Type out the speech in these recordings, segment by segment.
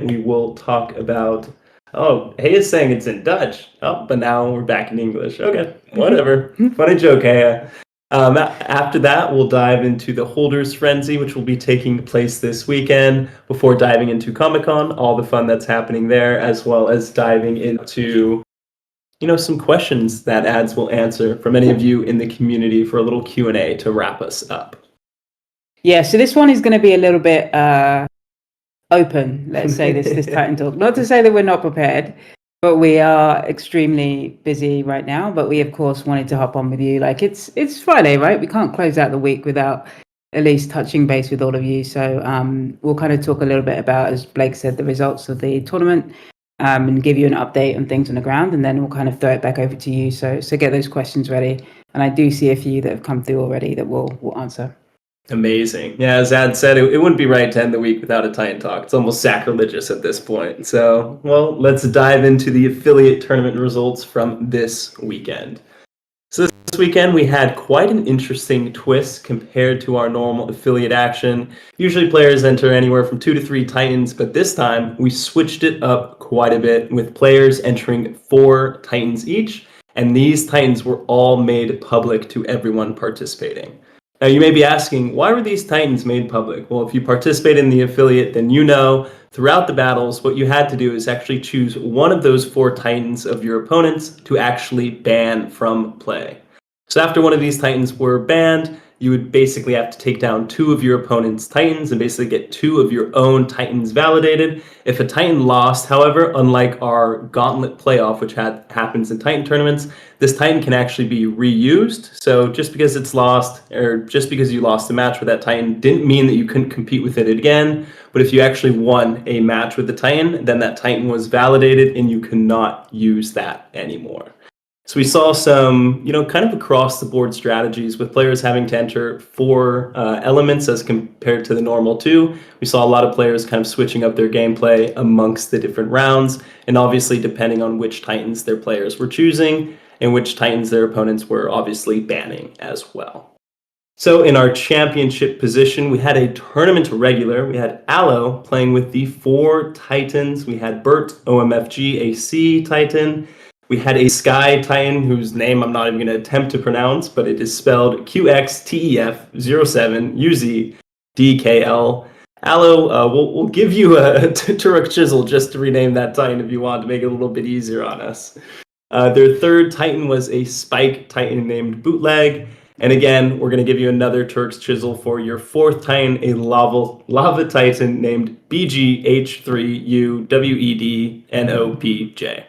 we will talk about. Oh, Hey is saying it's in Dutch. Oh, but now we're back in English. Okay, whatever. Funny joke, Hey. After that, we'll dive into the Holders Frenzy, which will be taking place this weekend, before diving into Comic-Con, all the fun that's happening there, as well as diving into some questions that ads will answer from any of you in the community for a little Q&A to wrap us up. Yeah, so this one is going to be a little bit open, let's say, this Titantalk. Not to say that we're not prepared, but we are extremely busy right now. But we, of course, wanted to hop on with you. Like, it's Friday, right? We can't close out the week without at least touching base with all of you. So we'll kind of talk a little bit about, as Blake said, the results of the tournament, and give you an update on things on the ground, and then we'll kind of throw it back over to you. So get those questions ready. And I do see a few that have come through already that we'll answer. Amazing. Yeah, as Ad said, it wouldn't be right to end the week without a Titantalk. It's almost sacrilegious at this point. So, well, let's dive into the affiliate tournament results from this weekend. So this weekend, we had quite an interesting twist compared to our normal affiliate action. Usually players enter anywhere from 2 to 3 Titans, but this time we switched it up quite a bit with players entering 4 Titans each, and these Titans were all made public to everyone participating. Now, you may be asking, why were these Titans made public? Well, if you participate in the affiliate, then you know throughout the battles, what you had to do is actually choose one of those 4 Titans of your opponents to actually ban from play. So after one of these Titans were banned, you would basically have to take down 2 of your opponent's Titans and basically get 2 of your own Titans validated. If a Titan lost, however, unlike our Gauntlet playoff, which happens in Titan tournaments, this Titan can actually be reused. So just because it's lost, or just because you lost a match with that Titan, didn't mean that you couldn't compete with it again. But if you actually won a match with the Titan, then that Titan was validated and you cannot use that anymore. So we saw some, kind of across the board strategies with players having to enter 4 elements as compared to the normal 2. We saw a lot of players kind of switching up their gameplay amongst the different rounds, and obviously depending on which Titans their players were choosing and which Titans their opponents were obviously banning as well. So in our championship position, we had a tournament regular. We had Aloe playing with the 4 Titans. We had Bert, OMFG, a C Titan. We had a Sky Titan, whose name I'm not even going to attempt to pronounce, but it is spelled QXTEF07UZDKL. Aloe, we'll give you a Turok Chisel just to rename that Titan if you want, to make it a little bit easier on us. Their 3rd Titan was a Spike Titan named Bootleg. And again, we're going to give you another Turk's Chisel for your 4th Titan, a Lava Titan named BGH3UWEDNOPJ.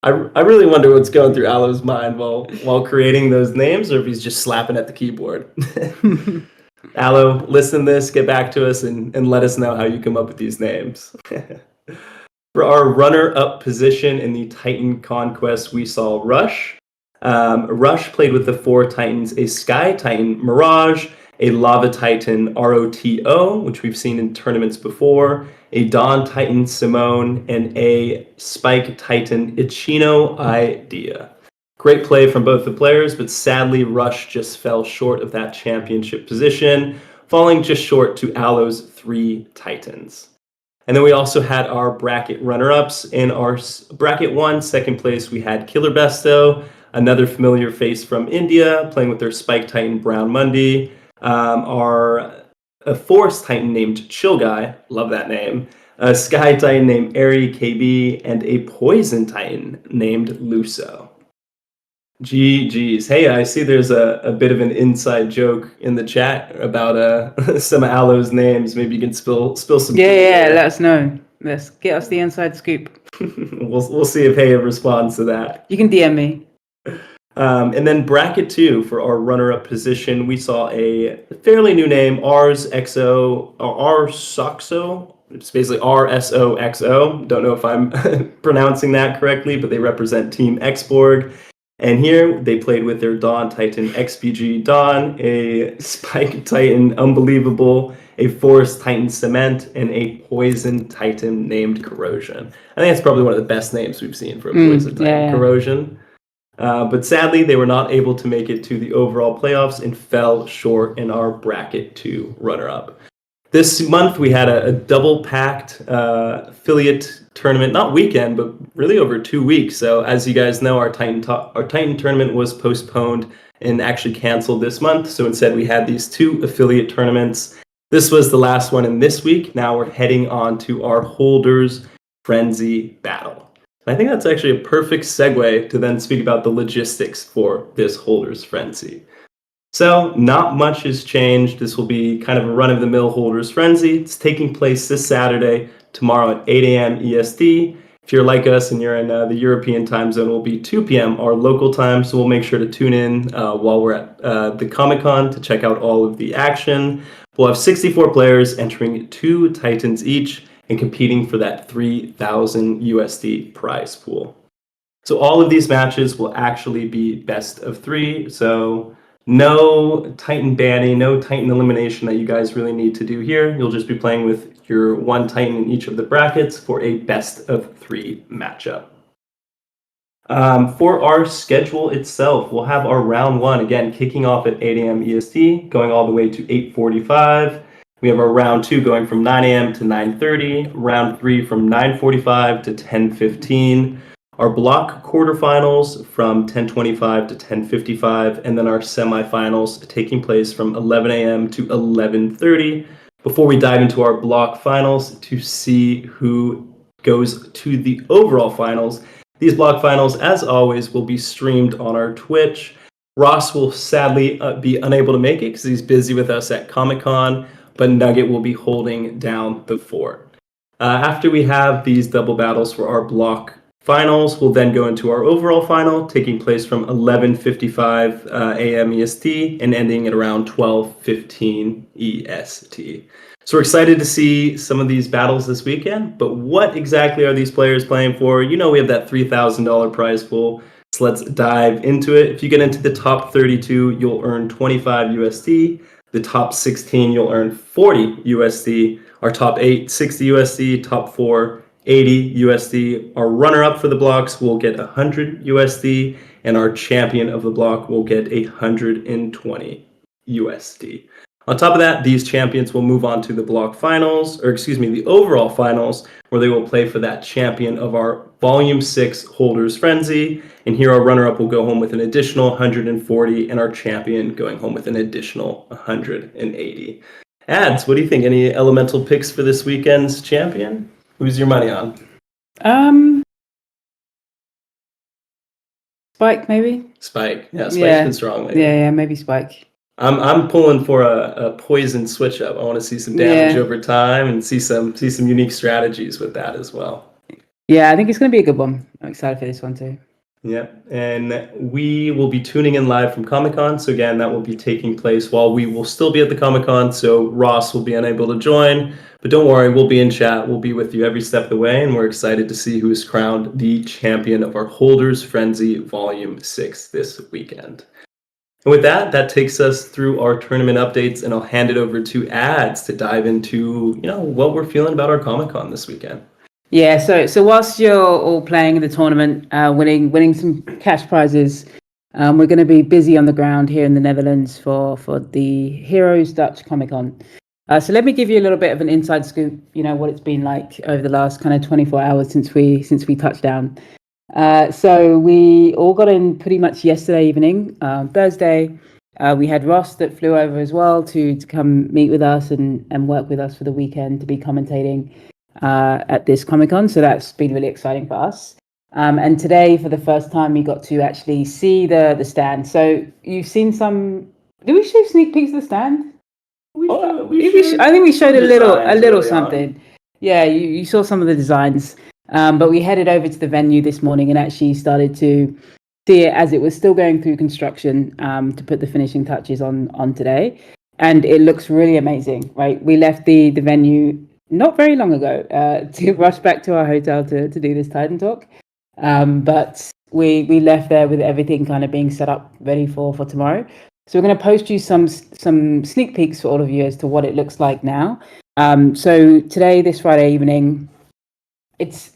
I really wonder what's going through Aloe's mind while creating those names, or if he's just slapping at the keyboard. Aloe, listen to this, get back to us, and let us know how you come up with these names. For our runner-up position in the Titan Conquest, we saw Rush. Rush played with the 4 Titans, a Sky Titan Mirage, a Lava Titan ROTO, which we've seen in tournaments before, a Dawn Titan Simone, and a Spike Titan Ichino Idea. Great play from both the players, but sadly Rush just fell short of that championship position, falling just short to Aloe's 3 Titans. And then we also had our bracket runner-ups. In our bracket 1, second place, we had Killer Besto, another familiar face from India, playing with their Spike Titan Brown Mundi. A Forest Titan named Chill Guy, love that name, a Sky Titan named Airy KB, and a Poison Titan named Luso. GG's. Hey, I see there's a bit of an inside joke in the chat about some of Aloe's names. Maybe you can spill some. Yeah, let us know. Let's get us the inside scoop. We'll see if Hey responds to that. You can DM me. And then bracket 2 for our runner-up position, we saw a fairly new name, Rsoxo. It's basically RSOXO. Don't know if I'm pronouncing that correctly, but they represent Team Xborg. And here they played with their Dawn Titan XPG Dawn, a Spike Titan Unbelievable, a Forest Titan Cement, and a Poison Titan named Corrosion. I think that's probably one of the best names we've seen for a Poison Titan, Corrosion. But sadly, they were not able to make it to the overall playoffs and fell short in our bracket 2 runner-up. This month we had a double-packed affiliate tournament, not weekend, but really over 2 weeks. So as you guys know, our Titan tournament was postponed and actually canceled this month. So instead we had these 2 affiliate tournaments. This was the last one in this week. Now we're heading on to our Holders Frenzy Battle. I think that's actually a perfect segue to then speak about the logistics for this Holders Frenzy. So not much has changed. This will be kind of a run-of-the-mill Holders Frenzy. It's taking place this Saturday, tomorrow at 8 a.m. EST. If you're like us and you're in the European time zone, it will be 2 p.m. our local time, so we'll make sure to tune in while we're at the Comic-Con to check out all of the action. We'll have 64 players entering 2 Titans each and competing for that 3,000 USD prize pool. So all of these matches will actually be best of 3, so no Titan banning, no Titan elimination that you guys really need to do here. You'll just be playing with your 1 Titan in each of the brackets for a best of 3 matchup. For our schedule itself, we'll have our round 1, again, kicking off at 8 a.m. EST, going all the way to 8:45. We have our round 2 going from 9 a.m. to 9:30, round 3 from 9:45 to 10:15. Our block quarterfinals from 10:25 to 10:55, and then our semifinals taking place from 11 a.m. to 11:30 before we dive into our block finals to see who goes to the overall finals. These block finals, as always, will be streamed on our Twitch. Ross will sadly be unable to make it because he's busy with us at Comic-Con, but Nugget will be holding down the fort. After we have these double battles for our block finals, we'll then go into our overall final, taking place from 11:55 a.m. EST and ending at around 12:15 EST. So we're excited to see some of these battles this weekend, but what exactly are these players playing for? You know, we have that $3,000 prize pool, so let's dive into it. If you get into the top 32, you'll earn 25 USD. The top 16, you'll earn 40 USD. Our top 8, 60 USD. Top 4, 80 USD. Our runner-up for the blocks will get 100 USD, and our champion of the block will get 120 USD. On top of that, these champions will move on to the block finals, the overall finals, where they will play for that champion of our Volume 6 Holders Frenzy. And here our runner-up will go home with an additional 140, and our champion going home with an additional 180. Ads, what do you think? Any elemental picks for this weekend's champion? Who's your money on? Spike, maybe? Spike. Yeah, Spike's been strong lately. Yeah, maybe Spike. I'm pulling for a poison switch up. I want to see some damage over time and see some unique strategies with that as well. Yeah, I think it's going to be a good one. I'm excited for this one too. Yep, and we will be tuning in live from Comic-Con. So again, that will be taking place while we will still be at the Comic-Con. So Ross will be unable to join, but don't worry, we'll be in chat. We'll be with you every step of the way, and we're excited to see who is crowned the champion of our Holders Frenzy Volume 6 this weekend. And with that takes us through our tournament updates, and I'll hand it over to Ads to dive into, what we're feeling about our Comic-Con this weekend. Yeah, so whilst you're all playing in the tournament, winning some cash prizes, we're going to be busy on the ground here in the Netherlands for the Heroes Dutch Comic-Con. So let me give you a little bit of an inside scoop, what it's been like over the last kind of 24 hours since we touched down. So we all got in pretty much yesterday evening, Thursday. We had Ross that flew over as well to come meet with us and work with us for the weekend to be commentating at this Comic-Con. So that's been really exciting for us. And today, for the first time, we got to actually see the stand. So you've seen some. Did we show sneak peeks of the stand? I think we showed a little something. Yeah, you saw some of the designs. But we headed over to the venue this morning and actually started to see it as it was still going through construction to put the finishing touches on today. And it looks really amazing, right? We left the venue not very long ago to rush back to our hotel to do this Titantalk. But we left there with everything kind of being set up ready for tomorrow. So we're going to post you some sneak peeks for all of you as to what it looks like now. So today, this Friday evening, it's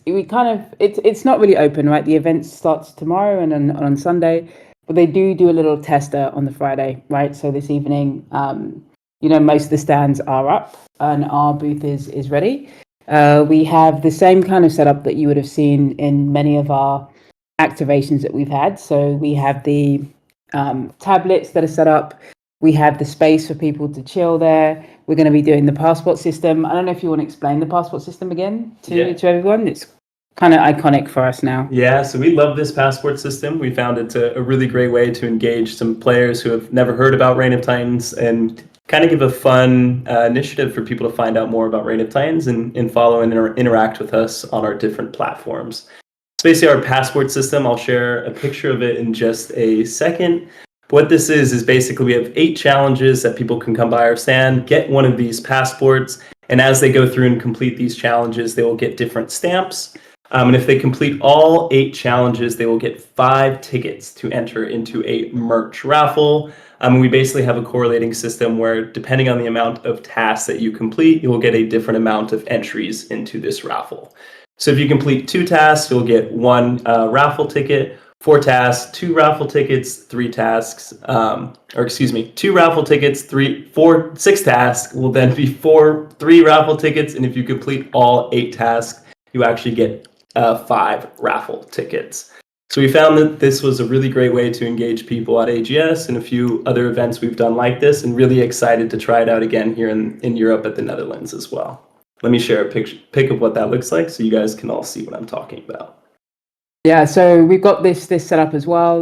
not really open, right? The event starts tomorrow and on Sunday, but they do a little tester on the Friday, right? So this evening, most of the stands are up and our booth is ready. We have the same kind of setup that you would have seen in many of our activations that we've had. So we have the tablets that are set up. We have the space for people to chill there. We're going to be doing the passport system. I don't know if you want to explain the passport system again to everyone. It's kind of iconic for us now. Yeah, so we love this passport system. We found it's a really great way to engage some players who have never heard about Reign of Titans and kind of give a fun initiative for people to find out more about Reign of Titans and follow and interact with us on our different platforms. It's basically our passport system. I'll share a picture of it in just a second. What this is basically we have 8 challenges that people can come by our stand, get one of these passports, and as they go through and complete these challenges, they will get different stamps. And if they complete all 8 challenges, they will get 5 tickets to enter into a merch raffle. We basically have a correlating system where depending on the amount of tasks that you complete, you will get a different amount of entries into this raffle. So if you complete 2 tasks, you'll get 1 raffle ticket. 4 tasks, 2 raffle tickets, 3 tasks, 2 raffle tickets, 6 tasks will then be 3 raffle tickets. And if you complete all 8 tasks, you actually get 5 raffle tickets. So we found that this was a really great way to engage people at AGS and a few other events we've done like this, and really excited to try it out again here in Europe at the Netherlands as well. Let me share a pic of what that looks like so you guys can all see what I'm talking about. Yeah, so we've got this set up as well.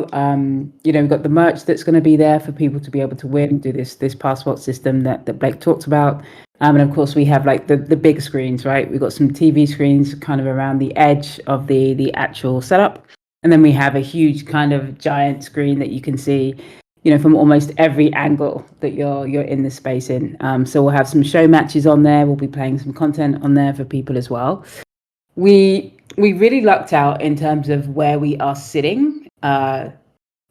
We've got the merch that's going to be there for people to be able to win and do this passport system that Blake talked about. And of course, we have like the big screens, right? We've got some TV screens kind of around the edge of the actual setup. And then we have a huge kind of giant screen that you can see, from almost every angle that you're in the space in. So we'll have some show matches on there. We'll be playing some content on there for people as well. We really lucked out in terms of where we are sitting, like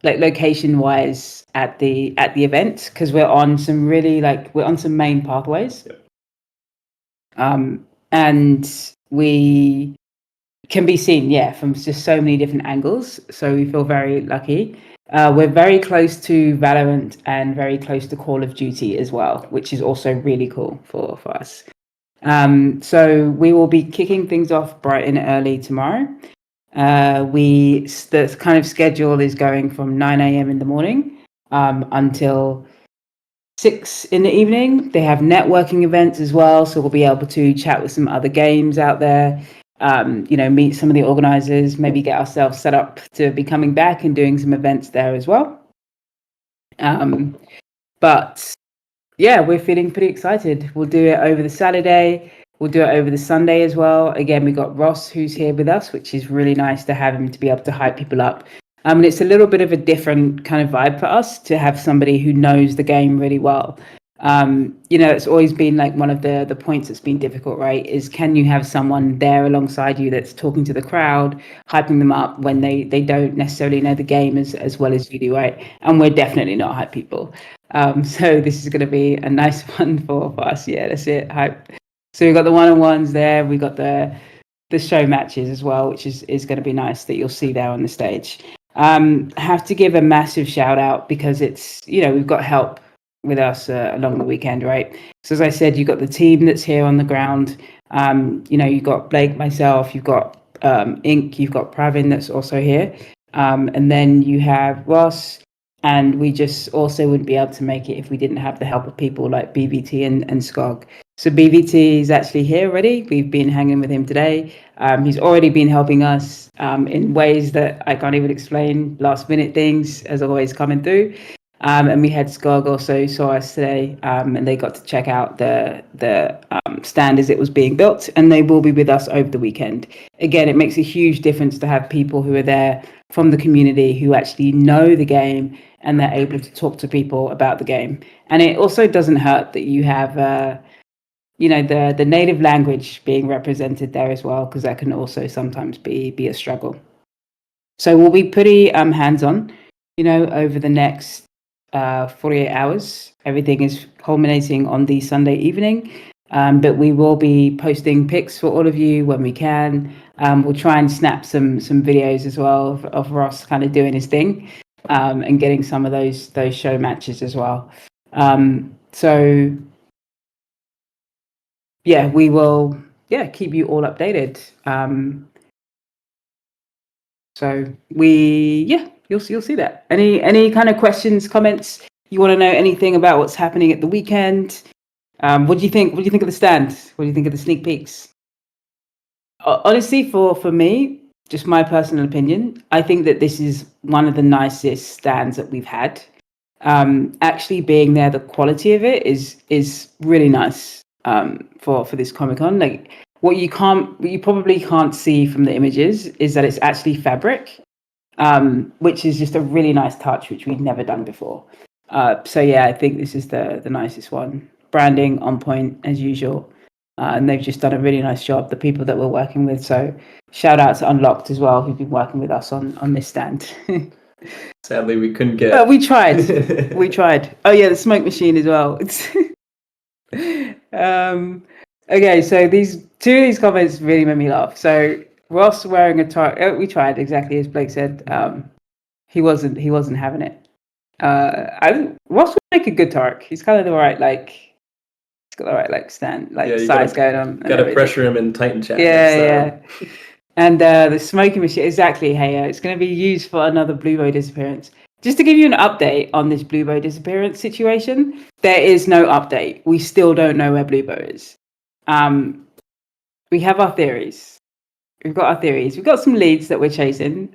location wise at the event, because we're on some main pathways. And we can be seen, from just so many different angles. So we feel very lucky. We're very close to Valorant and very close to Call of Duty as well, which is also really cool for us. So we will be kicking things off bright and early tomorrow. The kind of schedule is going from 9 a.m. in the morning until 6 in the evening. They have networking events as well, so we'll be able to chat with some other games out there. Meet some of the organizers, maybe get ourselves set up to be coming back and doing some events there as well. But yeah, we're feeling pretty excited. We'll do it over the Saturday. We'll do it over the Sunday as well. Again, we got Ross who's here with us, which is really nice to have him to be able to hype people up. And it's a little bit of a different kind of vibe for us to have somebody who knows the game really well. It's always been like one of the points that's been difficult, right? Is can you have someone there alongside you that's talking to the crowd, hyping them up when they don't necessarily know the game as well as you do, right? And we're definitely not hype people. So this is going to be a nice one for us. Yeah, that's it. Hype. So we've got the one-on-ones there. We got the show matches as well, which is going to be nice that you'll see there on the stage. Have to give a massive shout out because it's, we've got help with us along the weekend, right? So as I said, you've got the team that's here on the ground. You've got Blake, myself, you've got Ink, you've got Pravin that's also here. And then you have Ross, and we just also wouldn't be able to make it if we didn't have the help of people like BVT and Skog. So BVT is actually here already. We've been hanging with him today. He's already been helping us in ways that I can't even explain, last minute things as always coming through. And we had Skog also saw us today, and they got to check out the stand as it was being built, and they will be with us over the weekend. Again, it makes a huge difference to have people who are there from the community who actually know the game and they're able to talk to people about the game. And it also doesn't hurt that you have the native language being represented there as well, because that can also sometimes be a struggle. So we'll be pretty hands-on, over the next 48 hours. Everything is culminating on the Sunday evening, but we will be posting pics for all of you when we can. We'll try and snap some videos as well of Ross kind of doing his thing, and getting some of those show matches as well. So yeah, we will keep you all updated. So you'll see that. Any kind of questions, comments? You want to know anything about what's happening at the weekend? What do you think? What do you think of the stand? What do you think of the sneak peeks? Honestly, for me, just my personal opinion, I think that this is one of the nicest stands that we've had. Actually being there, the quality of it is really nice. For this Comic-Con, like what you probably can't see from the images is that it's actually fabric, which is just a really nice touch, which we've never done before. So yeah, I think this is the nicest one. Branding on point as usual. And they've just done a really nice job, the people that we're working with. So shout out to Unlocked as well, who've been working with us on this stand. Sadly, we couldn't get. We tried. We tried. Oh yeah, the smoke machine as well. It's okay, so two of these comments really made me laugh. So Ross wearing a tie. We tried exactly as Blake said. He wasn't having it. Ross would make a good Tark. He's kind of the right he's got the right stand size going on. Gotta pressure him in Titan chat. Yeah. And the smoking machine, exactly. Hey, it's going to be used for another Blue Boy disappearance. Just to give you an update on this Blue Bow disappearance situation, there is no update. We still don't know where Blue Bow is. We have our theories. We've got our theories. We've got some leads that we're chasing,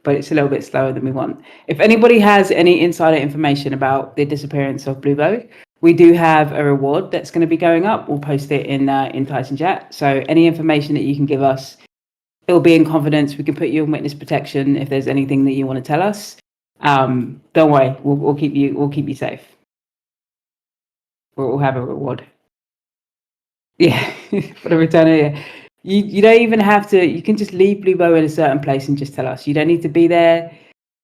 but it's a little bit slower than we want. If anybody has any insider information about the disappearance of Blue Bow, we do have a reward that's going to be going up. We'll post it in Titan chat. So any information that you can give us, it'll be in confidence. We can put you in witness protection if there's anything that you want to tell us. Don't worry, we'll keep you safe. We'll have a reward. Yeah, for the returner. Yeah. You don't even have to. You can just leave Blue Bow in a certain place and just tell us. You don't need to be there.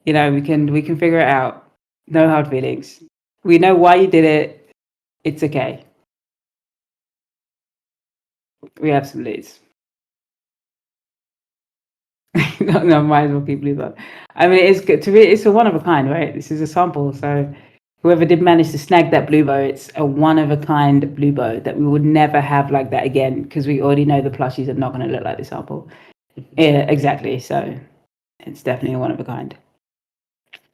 You know, we can figure it out. No hard feelings. We know why you did it. It's okay. We have some leads. No, might as well keep Blue Bow. I mean, it's good to be. It's a one of a kind, right? This is a sample, so whoever did manage to snag that Blue Bow, it's a one of a kind Blue Bow that we would never have like that again because we already know the plushies are not going to look like this sample. Yeah, exactly. So it's definitely a one of a kind.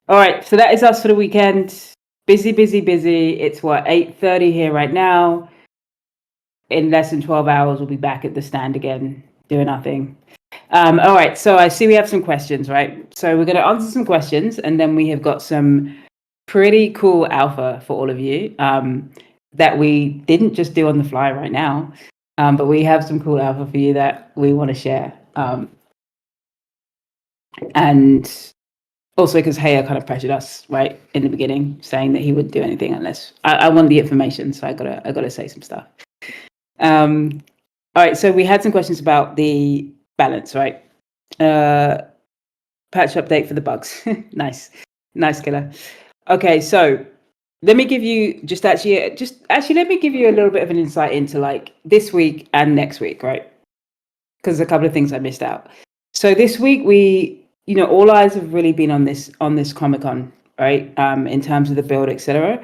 All right, so that is us for the weekend. Busy. It's 8:30 here right now. In less than 12 hours, we'll be back at the stand again, doing our thing. All right, so I see we have some questions, right? So we're going to answer some questions, and then we have got some pretty cool alpha for all of you that we didn't just do on the fly right now, but we have some cool alpha for you that we want to share. And also because Haya kind of pressured us right in the beginning, saying that he wouldn't do anything unless I want the information, so I gotta say some stuff. All right, so we had some questions about the balance, right? Patch update for the bugs. Nice, killer. Okay, so let me give you let me give you a little bit of an insight into like this week and next week, right? Because a couple of things I missed out. So this week all eyes have really been on this Comic-Con, right? In terms of the build, etc.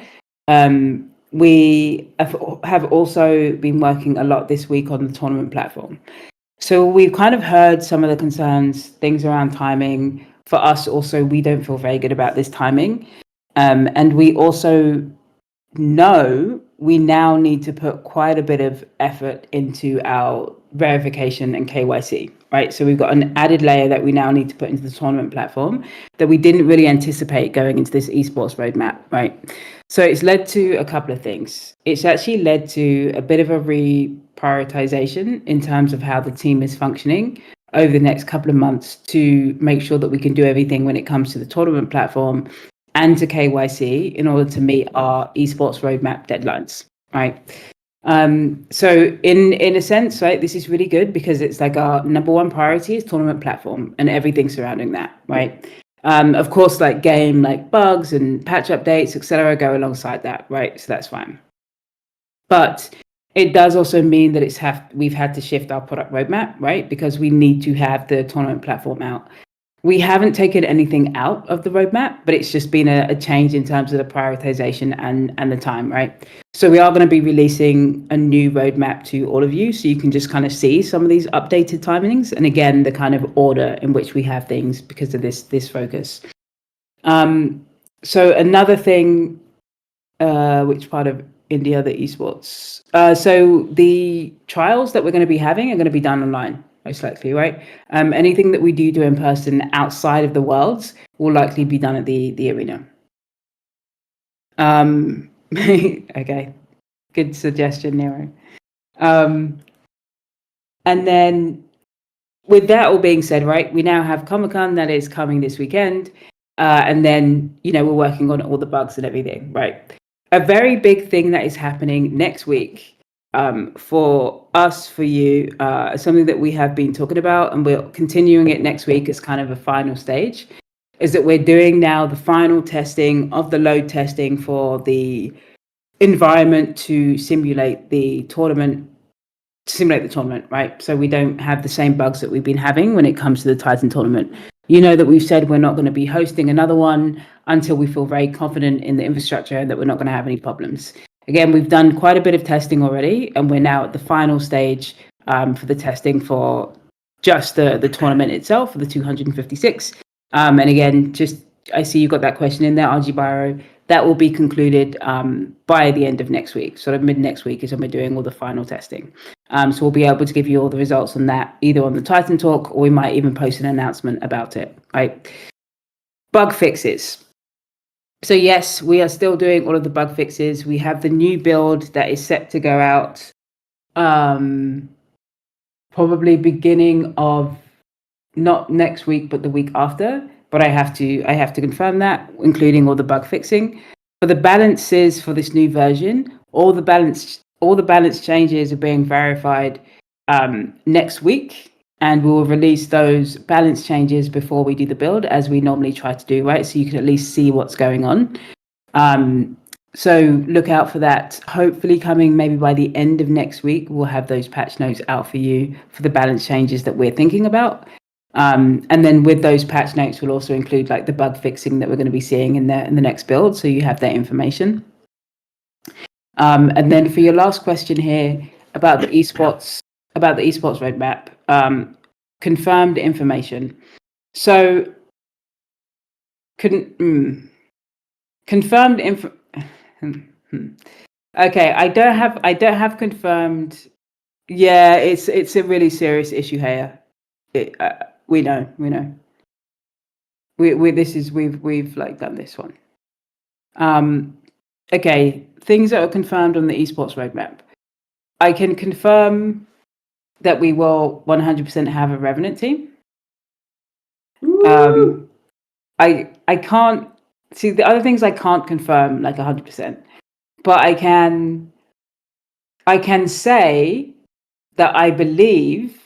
We have also been working a lot this week on the tournament platform. So we've kind of heard some of the concerns, things around timing. For us also, we don't feel very good about this timing. And we also know we now need to put quite a bit of effort into our verification and KYC, right? So we've got an added layer that we now need to put into the tournament platform that we didn't really anticipate going into this esports roadmap, right? So it's led to a couple of things. It's actually led to a bit of a reprioritization in terms of how the team is functioning over the next couple of months to make sure that we can do everything when it comes to the tournament platform and to KYC in order to meet our esports roadmap deadlines, right? So in a sense, right, this is really good because it's like our number one priority is tournament platform and everything surrounding that, right? Of course, like game, like bugs and patch updates, etc., go alongside that, right? So that's fine. But it does also mean that we've had to shift our product roadmap, right? Because we need to have the tournament platform out. we haven't taken anything out of the roadmap, but it's just been a change in terms of the prioritization and the time, right? So we are going to be releasing a new roadmap to all of you, so you can just kind of see some of these updated timings, and again, the kind of order in which we have things because of this focus. So another thing, which part of India, the esports? So the trials that we're going to be having are going to be done online, most likely, right? Anything that we do in person outside of the Worlds will likely be done at the arena. Okay, good suggestion, Nero. And then with that all being said, right, we now have Comic-Con that is coming this weekend. And then, we're working on all the bugs and everything, right? A very big thing that is happening next week for us, for you, something that we have been talking about, and we're continuing it next week as kind of a final stage, is that we're doing now the final testing of the load testing for the environment to simulate the tournament, right? So we don't have the same bugs that we've been having when it comes to the Titan tournament. That we've said we're not going to be hosting another one until we feel very confident in the infrastructure and that we're not going to have any problems. Again, we've done quite a bit of testing already, and we're now at the final stage for the testing for just the tournament itself, for the 256. And again, I see you got that question in there, RG Biro. That will be concluded by the end of next week. Sort of mid next week is when we're doing all the final testing. So we'll be able to give you all the results on that, either on the Titantalk, or we might even post an announcement about it, right? Bug fixes. So yes, we are still doing all of the bug fixes. We have the new build that is set to go out probably beginning of, not next week, but the week after. But I have to confirm that, including all the bug fixing. For the balances for this new version, all the balance changes are being verified next week, and we will release those balance changes before we do the build, as we normally try to do, right? So you can at least see what's going on. So look out for that. Hopefully coming maybe by the end of next week, we'll have those patch notes out for you for the balance changes that we're thinking about. And then with those patch notes, we'll also include like the bug fixing that we're going to be seeing in the next build, so you have that information. And then for your last question here about the esports roadmap, confirmed information. So confirmed info. Okay, I don't have confirmed. Yeah, it's a really serious issue here. We know. We've like done this one. Okay, things that are confirmed on the esports roadmap. I can confirm that we will 100% have a Revenant team. I can't see the other things I can't confirm like 100%, but I can say that I believe.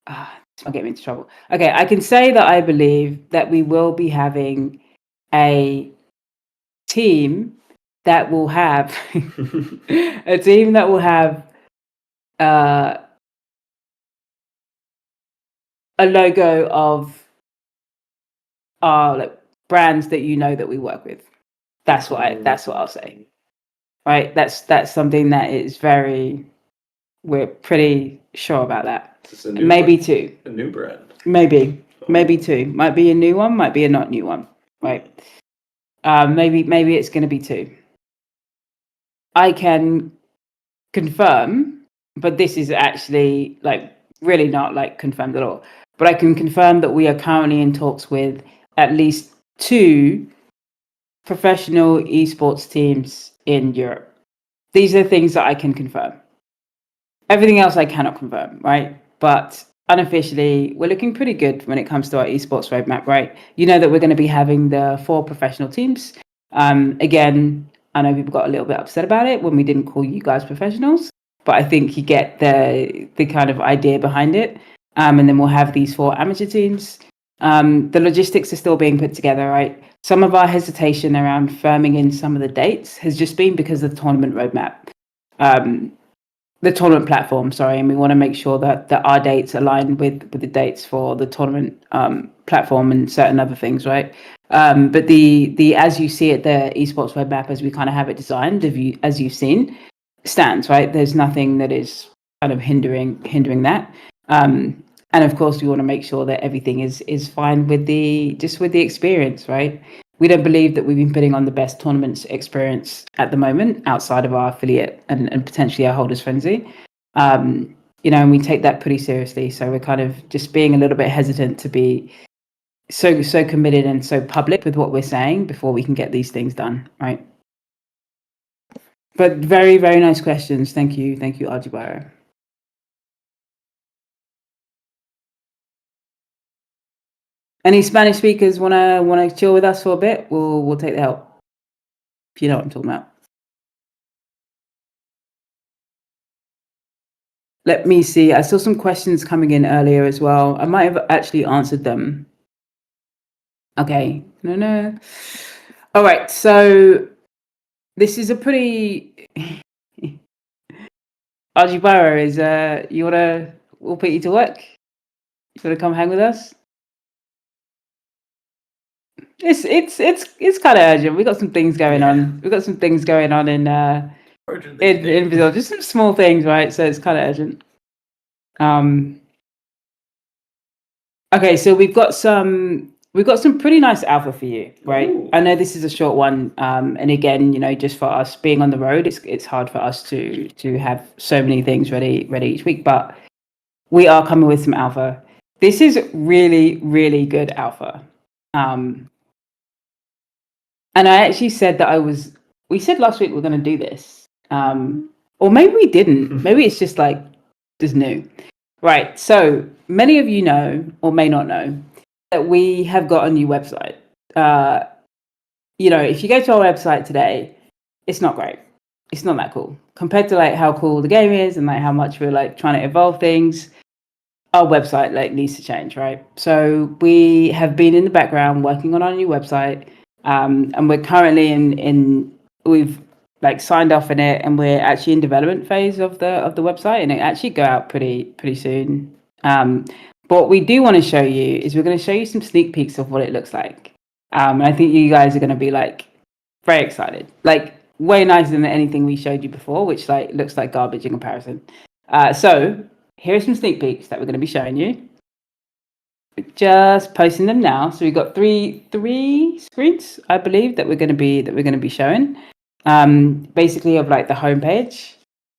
It's not getting me into trouble. Okay, I can say that I believe that we will be having a team that will have a team that will have a logo of our like brands that that we work with. That's what I'll say. Right? That's something that is we're pretty sure about that. Maybe two. A new brand. Maybe two. Might be a new one, might be a not new one. Right. Maybe it's gonna be two. I can confirm, but this is actually like really not like confirmed at all. But I can confirm that we are currently in talks with at least 2 professional esports teams in Europe. These are things that I can confirm. Everything else I cannot confirm, right? But unofficially, we're looking pretty good when it comes to our esports roadmap, right? You know that we're going to be having the 4 professional teams. Again, I know people got a little bit upset about it when we didn't call you guys professionals, but I think you get the kind of idea behind it. And then we'll have these 4 amateur teams. The logistics are still being put together, right? Some of our hesitation around firming in some of the dates has just been because of the tournament roadmap. the tournament platform, sorry, and we want to make sure that our dates align with the dates for the tournament platform and certain other things, right? But the as you see it, the esports roadmap as we kind of have it designed, as you've seen, stands, right? There's nothing that is kind of hindering that. And of course, we want to make sure that everything is fine with the experience, right? We don't believe that we've been putting on the best tournaments experience at the moment outside of our affiliate and potentially our holders frenzy. And we take that pretty seriously. So we're kind of just being a little bit hesitant to be so committed and so public with what we're saying before we can get these things done, right? But very, very nice questions. Thank you, Arjibaro. Any Spanish speakers wanna chill with us for a bit? We'll take the help. If you know what I'm talking about. Let me see. I saw some questions coming in earlier as well. I might have actually answered them. Okay. No. All right. So this is a pretty. Arjibaro is. We'll put you to work. You wanna come hang with us? It's kind of urgent. We got some things going on. We got some things going on in Brazil. Just some small things, right? So it's kind of urgent. Okay, so we've got some pretty nice alpha for you, right? Ooh. I know this is a short one, and again, just for us being on the road, it's hard for us to have so many things ready each week, but we are coming with some alpha. This is really, really good alpha. And I actually said that we said last week we're going to do this. Or maybe we didn't. Maybe it's just new. Right. So many of you know, or may not know, that we have got a new website. If you go to our website today, it's not great. It's not that cool. Compared to how cool the game is and how much we're trying to evolve things, our website needs to change, right? So we have been in the background working on our new website. And we're currently we've signed off in it, and we're actually in development phase of the website, and it actually go out pretty soon. But what we do want to show you is we're going to show you some sneak peeks of what it looks like. And I think you guys are going to be very excited, way nicer than anything we showed you before, which looks like garbage in comparison. So here are some sneak peeks that we're going to be showing you. Just posting them now. So we've got three screens, I believe, that we're going to be showing. Basically of the homepage,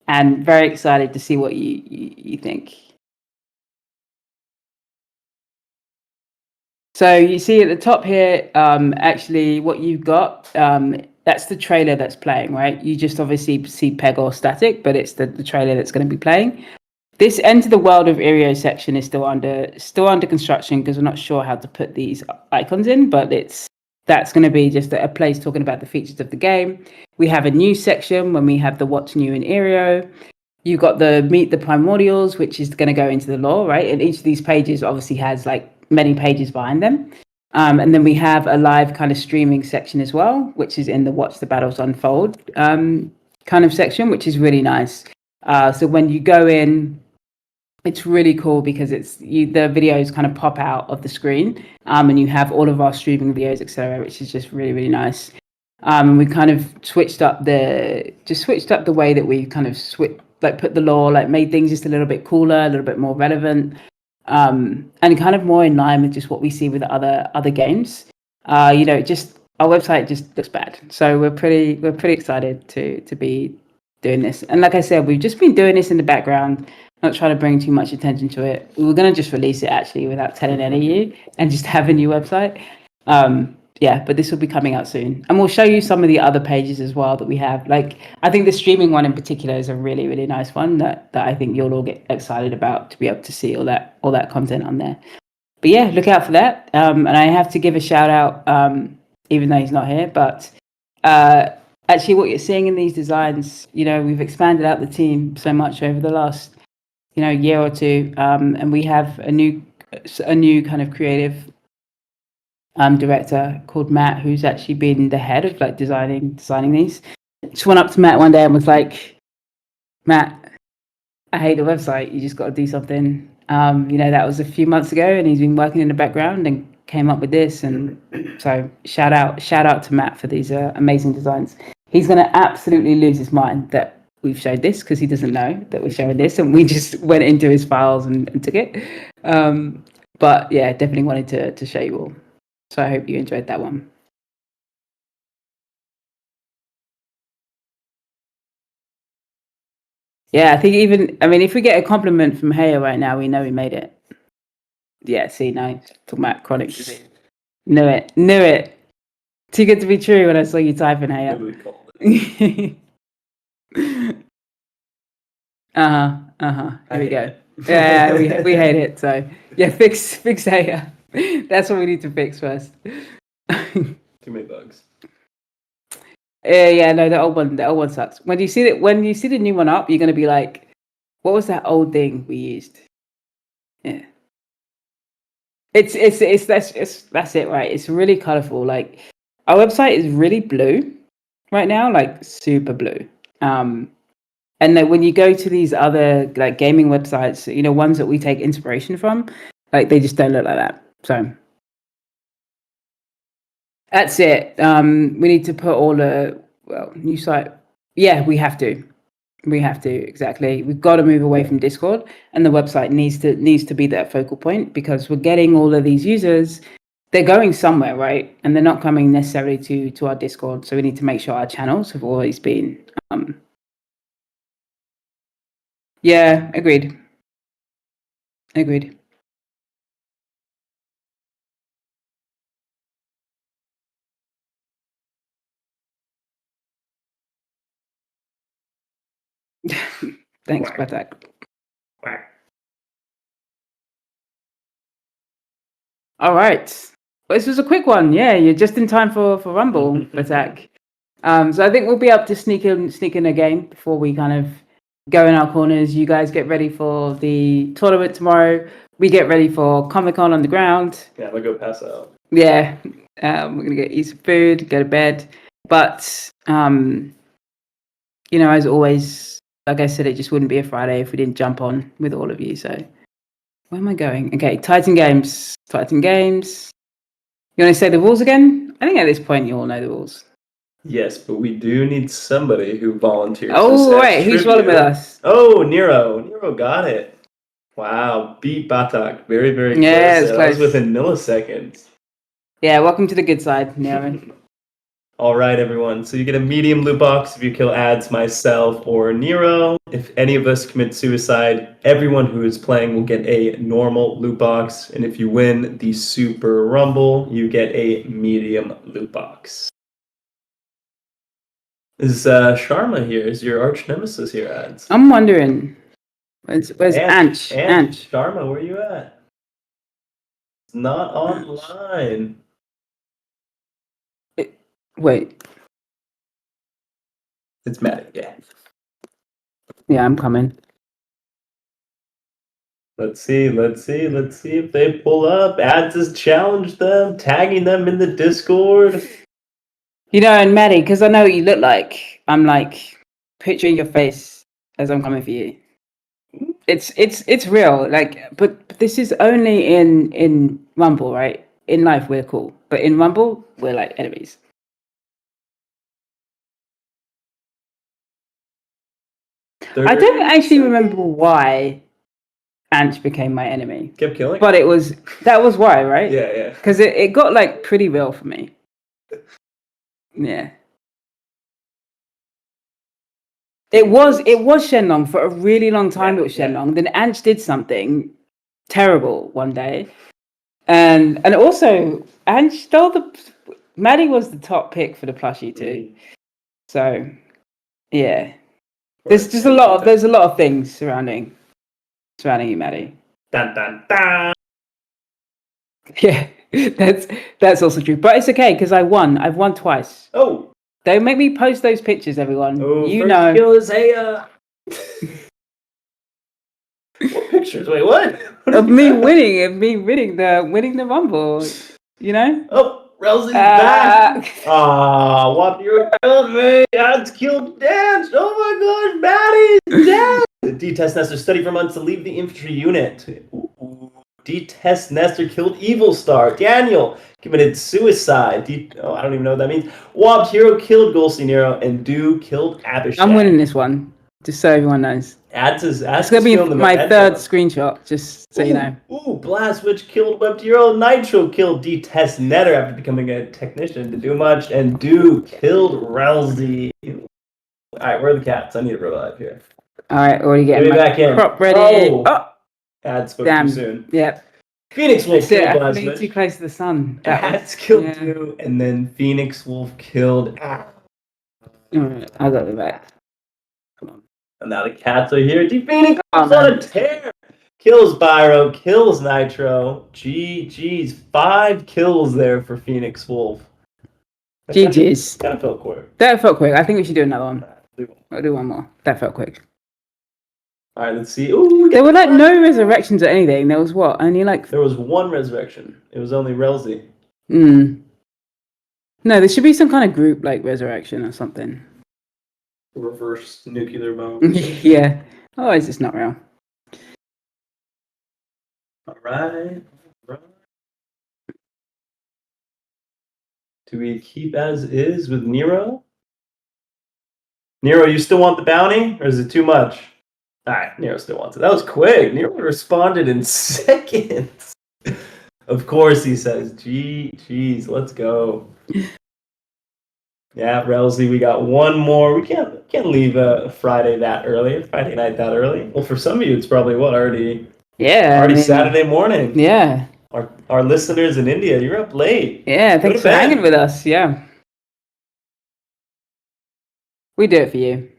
and very excited to see what you think. So you see at the top here, actually what you've got, that's the trailer that's playing, right? You just obviously see Pegor static, but it's the trailer that's going to be playing. This Enter the World of Irio section is still under construction because we're not sure how to put these icons in, but that's going to be just a place talking about the features of the game. We have a new section when we have the What's New in Irio. You've got the Meet the Primordials, which is going to go into the lore, right? And each of these pages obviously has many pages behind them. And then we have a live kind of streaming section as well, which is in the Watch the Battles Unfold kind of section, which is really nice. So when you go in, it's really cool because the videos kind of pop out of the screen, and you have all of our streaming videos, etc., which is just really, really nice. And we kind of switched up the way that we kind of put the lore, made things just a little bit cooler, a little bit more relevant, and kind of more in line with just what we see with other games. Just our website just looks bad, so we're pretty excited to be doing this. And like I said, we've just been doing this in the background, not trying to bring too much attention to it. We were going to just release it actually without telling any of you and just have a new website. But this will be coming out soon. And we'll show you some of the other pages as well that we have. I think the streaming one in particular is a really, really nice one that I think you'll all get excited about, to be able to see all that content on there. But yeah, look out for that. And I have to give a shout out, even though he's not here, but actually what you're seeing in these designs, we've expanded out the team so much over the last year or two, and we have a new kind of creative director called Matt, who's actually been the head of designing these. Just went up to Matt one day and was like, Matt, I hate the website. You just got to do something. That was a few months ago, and he's been working in the background and came up with this. And so shout out to Matt for these amazing designs. He's going to absolutely lose his mind that we've showed this because he doesn't know that we're showing this, and we just went into his files and took it. But yeah, definitely wanted to show you all. So I hope you enjoyed that one. Yeah, I think if we get a compliment from Haya right now, we know we made it. Yeah, see, no, talking about chronic disease. Knew it. Too good to be true when I saw you typing, Haya. Here we go. Yeah, we hate it. So yeah, fix Haya. That's what we need to fix first. Too many bugs. Yeah, no, the old one sucks. When you see the new one up, you're gonna be like, what was that old thing we used? Yeah. It's that's it, right? It's really colorful. Like our website is really blue right now, like super blue. And then when you go to these other like gaming websites, ones that we take inspiration from, like they just don't look like that. So that's it. We need to put all the new site. Yeah, we have to. Exactly. We've got to move away from Discord, and the website needs to be that focal point because we're getting all of these users. They're going somewhere, right? And they're not coming necessarily to our Discord. So we need to make sure our channels have always been. Yeah, agreed. Thanks, Batak. All right. Well, this was a quick one. Yeah, you're just in time for Rumble, Batak. So I think we'll be up to sneak in a game before we kind of go in our corners. You guys get ready for the tournament tomorrow. We get ready for Comic-Con on the ground. Yeah, I'm gonna go pass out. Yeah, we're gonna eat some food, go to bed. But as always, like I said, it just wouldn't be a Friday if we didn't jump on with all of you. So where am I going? Okay, Titan Games. You want to say the rules again? I think at this point you all know the rules. Yes, but we do need somebody who volunteers. Oh, right. Who's rolling with us? Oh, Nero. Nero got it. Wow. Beat Batak. Very, very close. Yeah, it's That close. was within milliseconds. Yeah, welcome to the good side, Nero. All right, everyone. So you get a medium loot box if you kill ads, myself, or Nero. If any of us commit suicide, everyone who is playing will get a normal loot box. And if you win the Super Rumble, you get a medium loot box. Is Sharma here? Is your arch nemesis here, ads? I'm wondering. Where's Anch? Sharma, where you at? It's not online. Wait. It's Maddie, yeah. Yeah, I'm coming. Let's see if they pull up. Ads has challenged them, tagging them in the Discord. And Maddie, because I know what you look like, I'm like picturing your face as I'm coming for you. It's real, like, but this is only in Rumble, right? In life we're cool, but in Rumble we're like enemies. I don't actually remember why Anch became my enemy. Kept killing? But that was why, right? Yeah. Because it got like pretty real for me. Yeah. It was Shenlong for a really long time. It was Shenlong. Then Anch did something terrible one day, and also Anch stole Maddie was the top pick for the plushie too. So yeah, there's a lot of things surrounding you, Maddie. Dun dun dun. Yeah, that's also true. But it's okay because I won. I've won twice. Oh. Don't make me post those pictures, everyone. Oh, you first know. Kill is Haya. What pictures? Wait, what? Of me winning the Rumble. Oh, Relsy's back. Wap, you killed me. Ads killed Dance. Oh my gosh, Maddie's dead. D-Test Nestor studied for months to leave the infantry unit. Ooh. D-Test Nestor killed Evil Star. Daniel committed suicide. I don't even know what that means. Wobbed Hero killed Golsey Nero, and Do killed Abishai. I'm winning this one, just so everyone knows. Ads is It's gonna be my third screenshot, just so you know. Ooh, Blast Witch killed Webbed Hero. Nitro killed D-Test Netter after becoming a technician to do much, and Do killed Relzy. Alright, where are the cats? I need a revive here. Alright, already getting my back in. prop ready. Oh! Ad spoke too soon. Yep. Phoenix Wolf killed Blast Witch. Too close to the sun. Ads killed Do, and then Phoenix Wolf killed Alright, I got the back. Come on. And now the cats are here. D-Phoenix on a tear! Kills Byro, kills Nitro. GG's. 5 kills there for Phoenix Wolf. GG's. Kind of felt quick. That felt quick. I think we should do another one. I'll do one more. That felt quick. Alright, let's see. Ooh, there were like no resurrections or anything. There was what? Only like... There was one resurrection. It was only Relzy. No, there should be some kind of group like resurrection or something. Reverse nuclear bomb. Yeah. Oh, is this not real? Alright. Do we keep as is with Nero? Nero, you still want the bounty? Or is it too much? Alright, Nero still wants it. That was quick. Nero responded in seconds. Of course, he says, geez, let's go. Yeah, Relzy, we got one more. We can't leave a Friday night that early. Well, for some of you, it's probably already Saturday morning. Yeah. Our listeners in India, you're up late. Yeah, thanks for hanging with us. Yeah. We do it for you.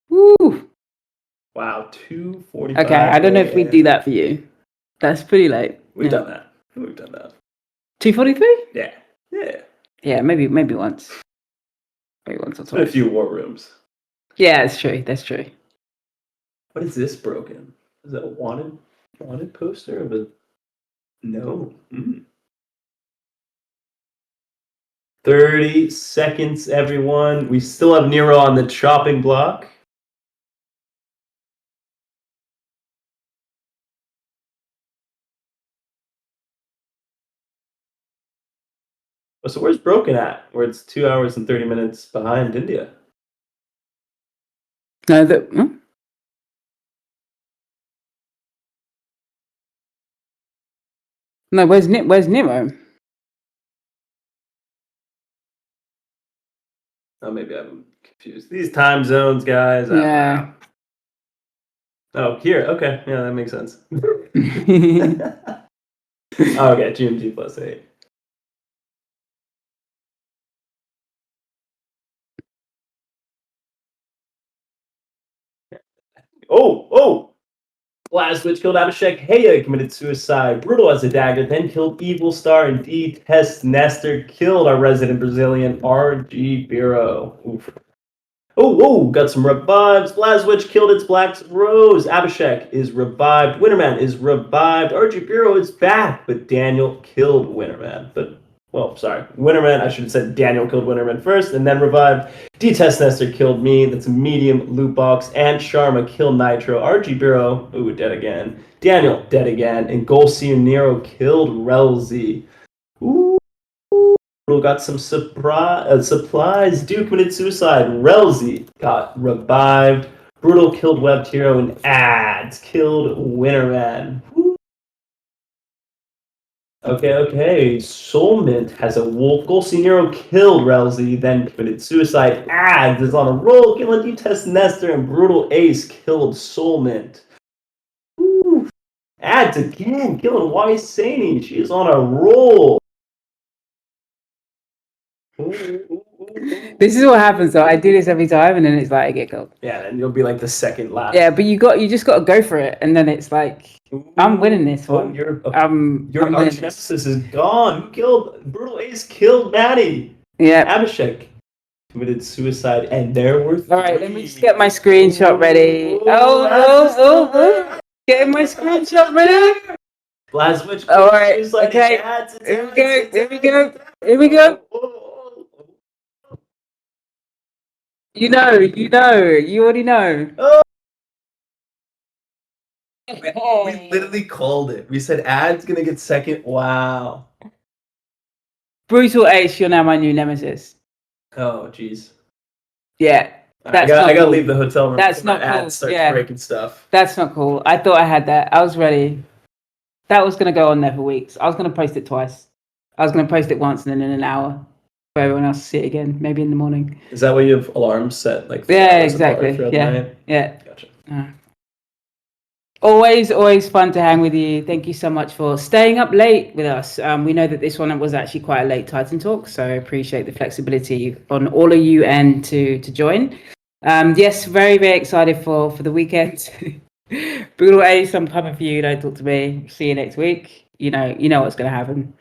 Woo! Wow, 2:45. Okay, I don't know if we do that for you. That's pretty late. We've done that. 2:43? Yeah. Yeah, maybe once. Maybe once or twice. A few war rooms. Yeah, that's true. What is this broken? Is that a wanted poster of a... No. 30 seconds, everyone. We still have Nero on the chopping block. So where's Broken at? Where it's 2 hours and 30 minutes behind India. No, No, where's Nero? Oh, maybe I'm confused. These time zones, guys. Yeah. Oh, here. Okay. Yeah, that makes sense. Okay, GMT plus 8. Oh! Blast Witch killed Abhishek. Heya committed suicide. Brutal as a dagger, then killed Evil Star, and D-Test Nestor killed our resident Brazilian RG Biro. Oof. Got some revives. Blast Witch killed its Black's Rose. Abhishek is revived. Winterman is revived. RG Biro is back, but Daniel killed Winterman. Winterman, I should have said Daniel killed Winterman first and then revived. D-Test Nestor killed me. That's a medium loot box. And Sharma killed Nitro. RG Biro, dead again. Daniel, dead again. And Golsey Nero killed Relzy. Got some supplies. Duke committed suicide. Relzy got revived. Brutal killed Webbed Hero. And Ads killed Winterman. Okay. Soulmint has a wolf. Golsey Nero killed Relzy, then committed suicide. Ads is on a roll, killing D-Test Nestor, and Brutal Ace killed Soulmint. Ads again, killing Wise Sani. She is on a roll. This is what happens though. I do this every time and then it's like I get killed. Yeah, and you'll be like the second last. Yeah, but you just got to go for it and then it's like I'm winning this one. Your arch nemesis is gone. Brutal Ace killed Maddie. Yeah. Abhishek committed suicide and there were 3. Alright, let me just get my screenshot ready. Getting my screenshot ready. Blast Witch. Alright, okay. Here we go. You already know. We literally called it. We said Ad's gonna get second. Wow. Brutal Ace, you're now my new nemesis. Oh, jeez. Yeah. I gotta leave the hotel room That's before not my ad cool. starts Yeah. breaking stuff. That's not cool. I thought I had that. I was ready. That was going to go on there for weeks. I was going to post it twice. I was going to post it once and then in an hour for everyone else to see it again, maybe in the morning. Is that why you have alarms set like 4 Yeah, hours apart exactly. throughout the night? Yeah. Gotcha. Always fun to hang with you. Thank you so much for staying up late with us. We know that this one was actually quite a late Titan talk, so I appreciate the flexibility on all of you and to join. Yes, very excited for the weekend. Brutal Ace, I'm coming for you. Don't talk to me. See you next week. You know what's going to happen.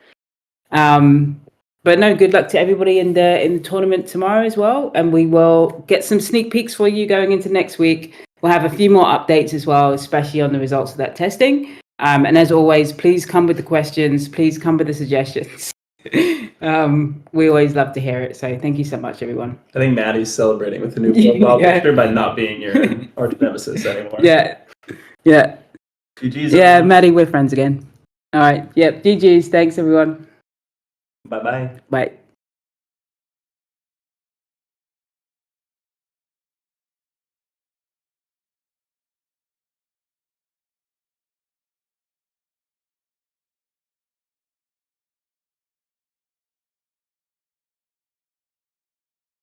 But no, good luck to everybody in the tournament tomorrow as well, and we will get some sneak peeks for you going into next week. We'll have a few more updates as well, especially on the results of that testing. And as always, please come with the questions. Please come with the suggestions. We always love to hear it. So thank you so much, everyone. I think Maddie's celebrating with the new profile picture by not being your arch nemesis anymore. Yeah. GG's. Yeah, Maddie, we're friends again. All right. Yep. GG's. Thanks, everyone. Bye-bye. Bye.